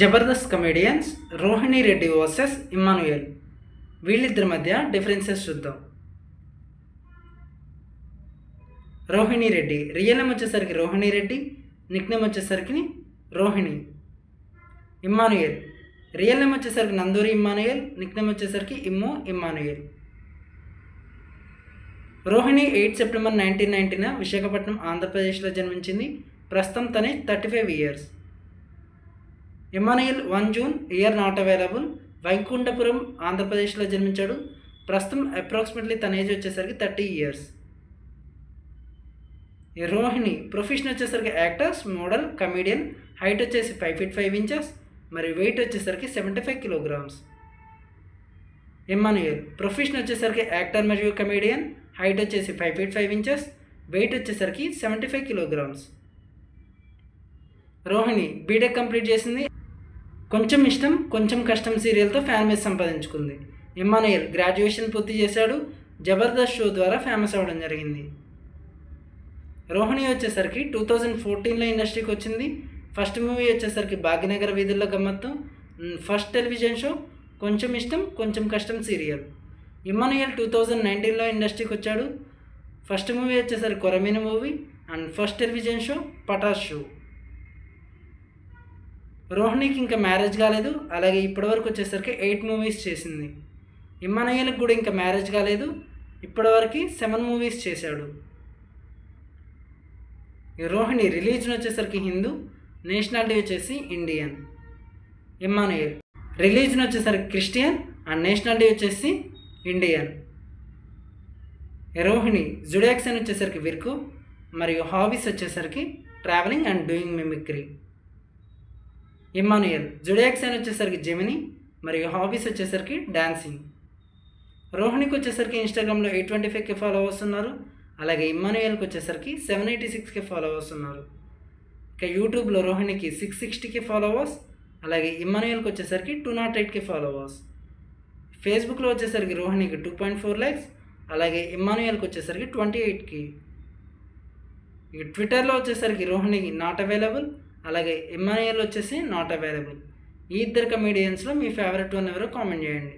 Jabardasth comedians Rohini Reddy versus Immanuel. వీళ్ళిద్దరి మధ్య differences చూద్దాం. రోహిణి రెడ్డి రియల్ నేమ్ వచ్చేసరికి రోహిణి రెడ్డి, నిక్ నేమ్ వచ్చేసరికి రోహిణి. ఇమ్మానుయల్ రియల్ నేమ్ వచ్చేసరికి నందూరి ఇమ్మానుయల్, నిక్ నేమ్ వచ్చేసరికి ఇమ్మానుయల్. రోహిణి 8 సెప్టెంబర్ 1990 విశాఖపట్నం ఆంధ్రప్రదేశ్లో జన్మించింది. ప్రస్తుతం తనే 35 years. Immanuel 1 June, year not available, Vaikunthapuram ఆంధ్రప్రదేశ్లో జన్మించాడు. ప్రస్తుతం అప్రాక్సిమేట్లీ తన ఏజ్ వచ్చేసరికి 30 ఇయర్స్. రోహిణి ప్రొఫెషన్ వచ్చేసరికి యాక్టర్స్, మోడల్, కమీడియన్. హైట్ వచ్చేసి 5 feet 5 inches, మరియు వెయిట్ వచ్చేసరికి 75 kilograms. ఇమ్మానుయల్ ప్రొఫెషన్ వచ్చేసరికి యాక్టర్ మరియు కమీడియన్. హైట్ వచ్చేసి 5 feet 5 inches, వెయిట్ వచ్చేసరికి 75 kilograms. రోహిణి బీటెక్ కంప్లీట్ చేసింది. కొంచెం ఇష్టం కొంచెం కష్టం సీరియల్తో ఫ్యాన్ బేస్ సంపాదించుకుంది. ఇమ్మానుయల్ గ్రాడ్యుయేషన్ పూర్తి చేశాడు. జబర్దస్త్ షో ద్వారా ఫేమస్ అవ్వడం జరిగింది. రోహిణి వచ్చేసరికి 2014లో ఇండస్ట్రీకి వచ్చింది. ఫస్ట్ మూవీ వచ్చేసరికి భాగ్యనగర వీధుల్లో గమ్మత్తు, ఫస్ట్ టెలివిజన్ షో కొంచెం ఇష్టం కొంచెం కష్టం సీరియల్. ఇమ్మానుయల్ 2019లో ఇండస్ట్రీకి వచ్చాడు. ఫస్ట్ మూవీ వచ్చేసరికి Korameena movie and first television show Patas show. రోహిణికి ఇంకా మ్యారేజ్ కాలేదు. అలాగే ఇప్పటివరకు వచ్చేసరికి 8 మూవీస్ చేసింది. ఇమ్మానుయల్కి కూడా ఇంకా మ్యారేజ్ కాలేదు. ఇప్పటివరకు 7 మూవీస్ చేశాడు. రోహిణి రిలీజన్ వచ్చేసరికి హిందూ, నేషనాలిటీ వచ్చేసి ఇండియన్. ఇమ్మానుయల్ రిలీజన్ వచ్చేసరికి క్రిస్టియన్ అండ్ నేషనాలిటీ వచ్చేసి ఇండియన్. రోహిణి జుడియాక్ సైన్ వచ్చేసరికి విర్కు, మరియు హాబీస్ వచ్చేసరికి travelling and doing mimicry. Immanuel zodiac sign వచ్చేసరికి జెమిని, మరియు హాబీస్ వచ్చేసరికి డాన్సింగ్. రోహిణికి వచ్చేసరికి ఇన్స్టాగ్రామ్లో 825K ఫాలోవర్స్ ఉన్నారు. అలాగే ఇమ్మానుయల్కి వచ్చేసరికి 786K ఫాలోవర్స్ ఉన్నారు. ఇక యూట్యూబ్లో రోహిణికి 660K ఫాలోవర్స్, అలాగే ఇమ్మానుయల్కి వచ్చేసరికి 208K ఫాలోవర్స్. ఫేస్బుక్లో వచ్చేసరికి రోహిణికి 2.4 lakhs, అలాగే ఇమ్మానుయల్కి వచ్చేసరికి 28K. ఇక ట్విట్టర్లో వచ్చేసరికి రోహిణికి నాట్ అవైలబుల్, అలాగే ఇమ్మానుయల్ వచ్చేసి నాట్ అవైలబుల్. ఈ ఇద్దరు కమెడియన్స్లో మీ ఫేవరెట్ వన్ ఎవరో కామెంట్ చేయండి.